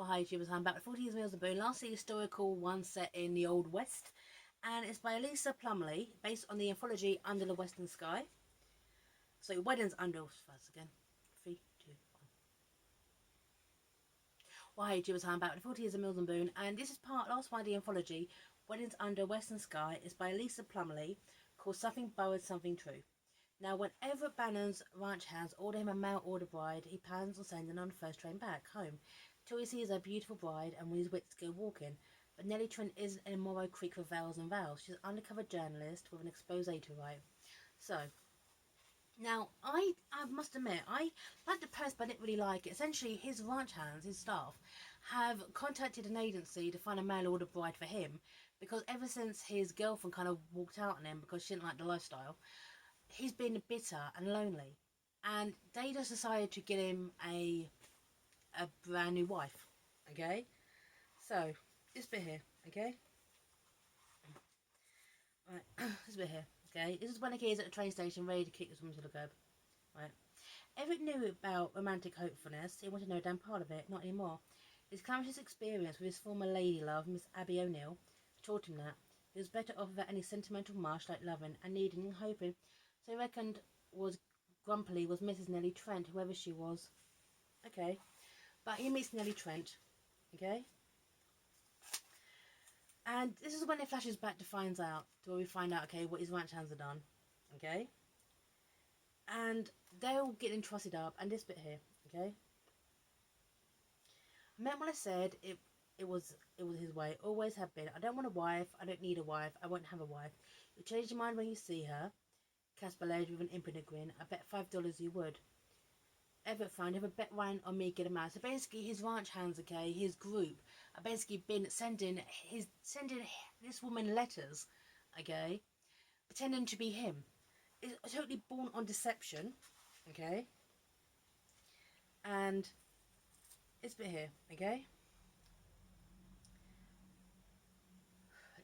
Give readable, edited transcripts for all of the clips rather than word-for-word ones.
Well, hi YouTubers, I'm back with 40 Years Meals of Boon, lastly historical one set in the Old West, and it's by Plumley, based on the anthology Under the Western Sky. So, weddings under first again. 3, 2, 1. Well, hi YouTubers, I'm back with 40 Years of Meals and Boon, and this is last one of the anthology Weddings Under Western Sky. It's by Plumley, called Something Borrowed, Something True. Now, whenever Bannon's ranch hands order him a male or a bride, he plans on sending on the first train back home, till he sees a beautiful bride and with his wits go walking. But Nellie Trent isn't in Morrow Creek for vows and vows. She's an undercover journalist with an expose to write. So, now, I must admit, I like the post, but I didn't really like it. Essentially, his ranch hands, his staff, have contacted an agency to find a mail order bride for him, because ever since his girlfriend kind of walked out on him because she didn't like the lifestyle, he's been bitter and lonely, and they just decided to get him a brand new wife. Okay, so this bit here, okay, right, this bit here, okay, this is when he's at the train station ready to kick this woman to the curb, right. Everett knew about romantic hopefulness. He wanted no damn part of it, not anymore. His calamitous experience with his former lady love, Miss Abby O'Neill, taught him that he was better off without any sentimental mush like loving and needing and hoping. So he reckoned grumpily was Mrs. Nellie Trent, whoever she was. Okay, but he meets Nellie Trent, okay, and this is when it flashes back to where we find out, okay, what his ranch hands have done, okay, and they're all getting trussed up, and this bit here, okay. I meant what I said. It was his way. Always have been. I don't want a wife. I don't need a wife. I won't have a wife. You'll change your mind when you see her. Casper laid with an impudent grin. I bet $5 you would. Everett frowned. Have a bet Ryan on me get him out. So basically, his ranch hands, okay, his group, are basically been sending this woman letters, okay, pretending to be him. It's totally born on deception, okay, and it's bit here, okay.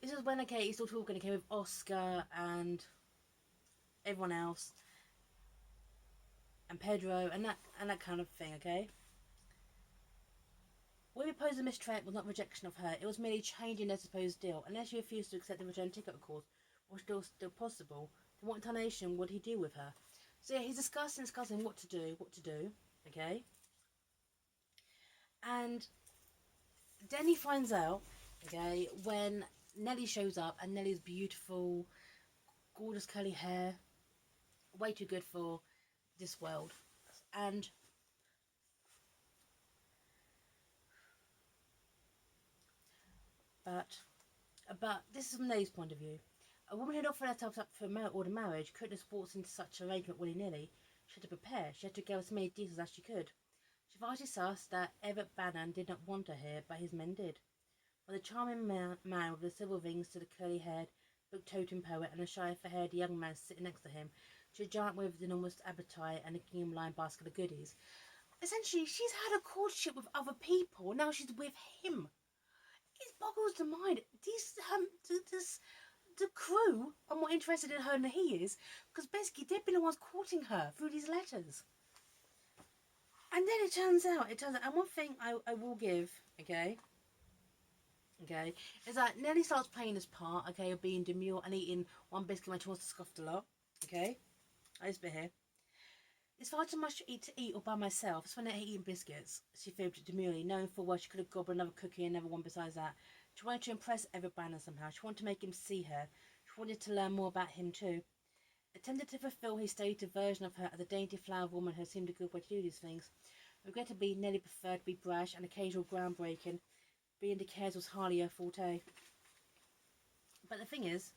This is when, okay, he's still talking, okay, with Oscar and everyone else, and Pedro, and that kind of thing, okay. What we proposed to Miss Trent was not rejection of her, it was merely changing their supposed deal. Unless she refused to accept the return ticket, of course, was still possible. Then what intonation would he do with her? So yeah, he's discussing what to do, okay. And then he finds out, okay, when Nellie shows up, and Nellie's beautiful, gorgeous curly hair, way too good for this world. And but this is from Nellie's point of view. A woman who'd offered herself up for marriage couldn't have walked into such an arrangement willy-nilly. She had to prepare. She had to give as many details as she could. She finally sussed that Everett Bannon did not want her here, but his men did. When the charming man with the silver rings to the curly-haired, book-toting poet and a shy-haired young man sitting next to him, to a giant with an enormous appetite and a gingham-lined basket of goodies. Essentially, she's had a courtship with other people, now she's with him. It boggles the mind. The crew are more interested in her than he is, because basically they've been the ones courting her through these letters. And then it turns out, and one thing I will give, okay, is that Nellie starts playing this part, okay, of being demure and eating one biscuit when she wants to scoff a lot, okay. This bit here. It's far too much to eat all by myself. It's when I eating biscuits. She fibbed demurely, knowing full well she could have gobbled another cookie and another one besides that. She wanted to impress Everett Bannon somehow. She wanted to make him see her. She wanted to learn more about him too. Attempted to fulfill his stated version of her as a dainty flower woman who seemed a good way to do these things. Regrettably, Nellie preferred to be brash and occasional groundbreaking. Being the cares was hardly her forte. But the thing is,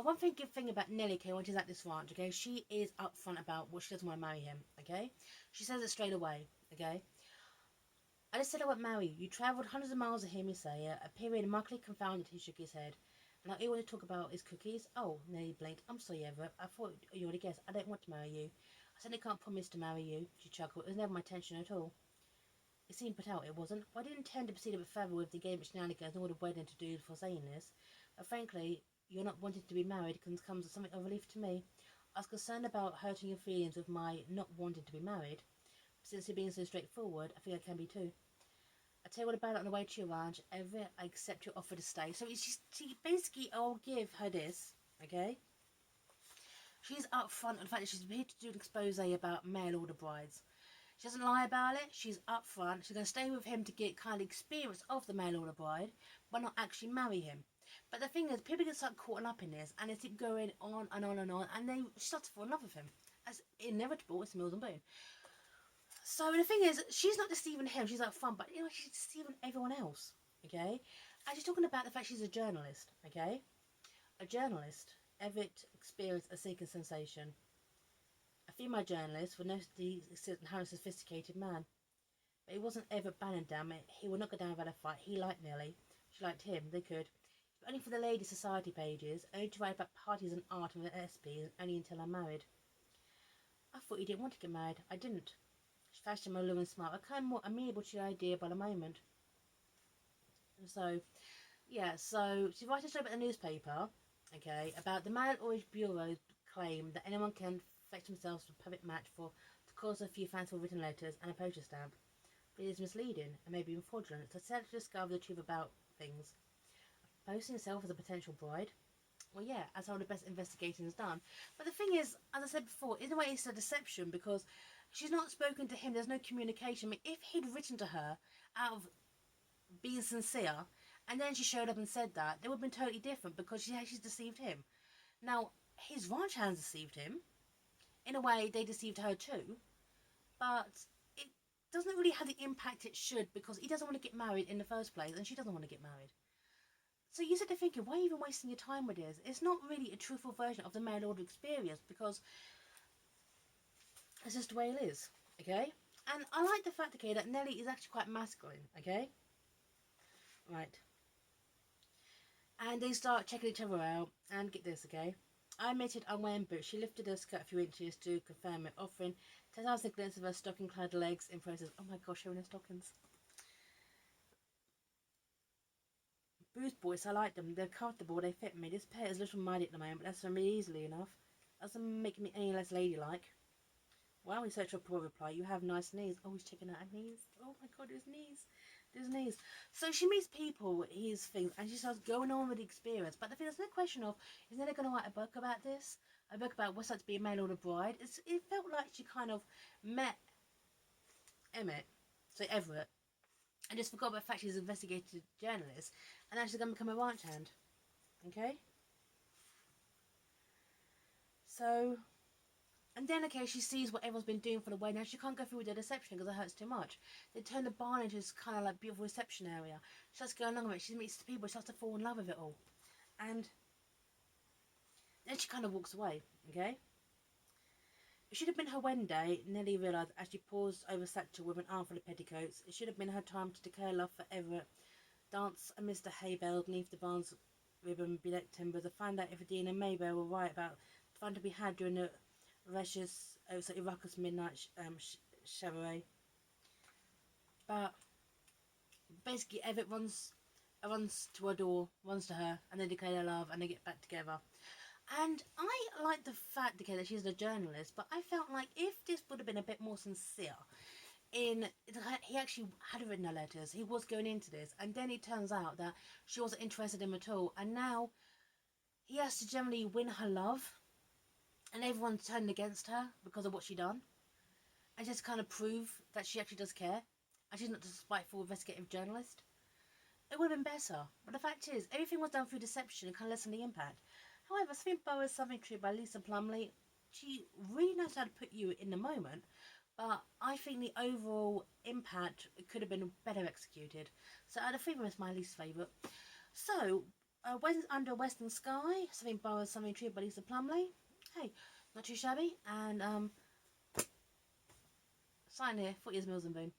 one good thing about Nellie, okay, when she's at this ranch, okay, she is upfront about what she doesn't want to marry him, okay? She says it straight away, okay? I just said I won't marry you. You travelled hundreds of miles to hear me say it. A period markedly confounded, he shook his head. And all he wanted to talk about his cookies. Oh, Nellie blinked. I'm sorry, Everett. I thought you already guessed. I don't want to marry you. I certainly can't promise to marry you, she chuckled. It was never my intention at all. It seemed put out, it wasn't. Well, I didn't intend to proceed a bit further with the game of shenanigans, nor the wedding to do for saying this. But frankly, you're not wanting to be married comes as something of relief to me. I was concerned about hurting your feelings with my not wanting to be married. But since you're being so straightforward, I think I can be too. I tell you what about it on the way to your ranch. Everett, I accept your offer to stay. So it's just, she basically, I'll give her this, okay? She's upfront on the fact that she's here to do an expose about mail order brides. She doesn't lie about it. She's upfront. She's going to stay with him to get kind of experience of the mail order bride, but not actually marry him. But the thing is, people get start caught up in this, and they keep going on and on and on, and they start to fall in love with him. As inevitable, it's Mills and Boon. So the thing is, she's not deceiving him. She's upfront, but she's deceiving everyone else. Okay, and she's talking about the fact she's a journalist. Okay, a journalist. Everett experienced a seeking sensation. A female journalist would notice the highly sophisticated man. But he wasn't Everett Bannon, damn it. He would not go down without a fight. He liked Nellie. She liked him. They could. But only for the ladies' society pages, only to write about parties and art and the SPs, and only until I'm married. I thought you didn't want to get married. I didn't. She flashed him a luring smile. I kind of more amenable to the idea by the moment. And so, yeah, so she writes a story about the newspaper, okay, about the Mail Order Bureau's claim that anyone can fetch themselves a perfect match for to cause a few fanciful written letters and a postage stamp. But it is misleading and maybe even fraudulent. So sad to discover the truth about things. Posting herself as a potential bride. Well, yeah, as all the best investigating is done. But the thing is, as I said before, in a way it's a deception because she's not spoken to him. There's no communication. I mean, if he'd written to her out of being sincere, and then she showed up and said that, it would have been totally different because she's deceived him. Now, his ranch hands deceived him. In a way, they deceived her too. But it doesn't really have the impact it should because he doesn't want to get married in the first place, and she doesn't want to get married. So you sit there thinking, why are you even wasting your time with this? It's not really a truthful version of the mail order experience because it's just the way it is, okay? And I like the fact, okay, that Nellie is actually quite masculine, okay? Right. And they start checking each other out, and get this, okay? I admitted I'm wearing boots. She lifted her skirt a few inches to confirm it, offering 10,000 glimpses of her stocking-clad legs in process. Oh my gosh, showing her stockings. Boots boys, I like them. They're comfortable, they fit me. This pair is a little muddy at the moment, but that's for me easily enough. Doesn't make me any less ladylike. Well, we search for a poor reply. You have nice knees. Oh, he's checking out her knees. Oh my god, his knees. His knees. So she meets people, his things, and she starts going on with the experience. But the thing, there's no question of, is Nelly going to write a book about this? A book about what's like to be a mail order bride? It felt like she kind of met Everett, and just forgot about the fact she's an investigative journalist, and now she's going to become a ranch hand. Okay? So, and then, okay, she sees what everyone's been doing for the wedding. Now, she can't go through with the reception because it hurts too much. They turn the barn into this kind of like beautiful reception area. She starts going along with it. She meets the people. She starts to fall in love with it all. And then she kind of walks away, okay? It should have been her wedding day, Nellie realised as she paused over Satchel with an armful of petticoats. It should have been her time to declare love for Everett, dance amidst the hay bales beneath the barn's ribbon bedecked timbers, and find out if Dean and Maybell were right about the fun to be had during the raucous midnight chariot. But basically, Everett runs to her door, runs to her, and they declare their love, and they get back together. And I like the fact, okay, that she's a journalist, but I felt like if this would have been a bit more sincere, he actually had written her letters, he was going into this, and then it turns out that she wasn't interested in him at all, and now he has to generally win her love, and everyone's turned against her because of what she done, and just kind of prove that she actually does care, and she's not just a spiteful investigative journalist. It would have been better, but the fact is, everything was done through deception and kind of lessened the impact. However, Something Borrowed, Something True by Lisa Plumley, she really knows how to put you in the moment, but I think the overall impact could have been better executed. So out of 3 is my least favourite. So, Under Western Sky, Something Borrowed, Something True by Lisa Plumley. Hey, not too shabby, and sign here, 40 years Mills and Boon.